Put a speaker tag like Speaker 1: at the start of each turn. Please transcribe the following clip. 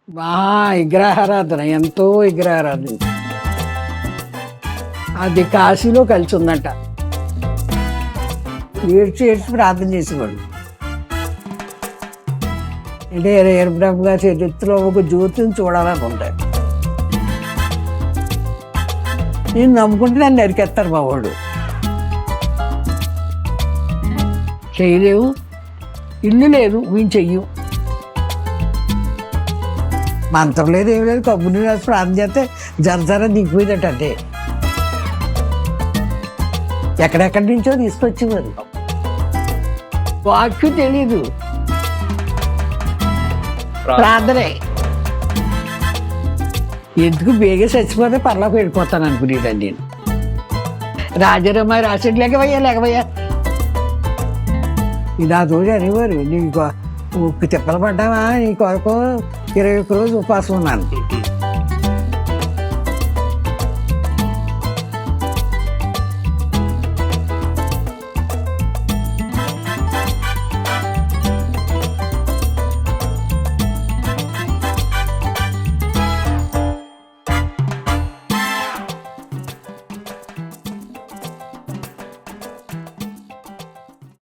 Speaker 1: విగ్రహారాధన, ఎంతో విగ్రహారాధన. అది కాశీలో కలిసి ఉందంట. ఏడ్చి ఏడ్చి ప్రార్థన చేసేవాడు. అంటే వీరబ్రహ్మ గారి చరిత్రలో ఒక జ్యోతిని చూడాలని ఉంటాయి. నేను నమ్ముకుంటే నన్ను నరికేస్తారు మా వాడు. చేయలేవు, ఇల్లు లేదు, మేము చెయ్యం. మంత్రం లేదు, ఏం లేదు, కబుర్ని రాసి ప్రార్థన చేస్తే జర దిగిపోయిందట. అంటే ఎక్కడెక్కడి నుంచో తీసుకొచ్చేవారు. వాక్యం తెలీదు, ప్రార్థనే. ఎందుకు బేగా చచ్చిపోతే పర్లోకి వెళ్ళిపోతాను అనుకునేదాన్ని నేను. రాజారామ రాసేది లేకవయ్యా ఇది ఆ రోజు అనేవారు, నీకు తిప్పలు పడ్డావా, నీ కొరకు 21 రోజు ఉపవాసం ఉన్నాను.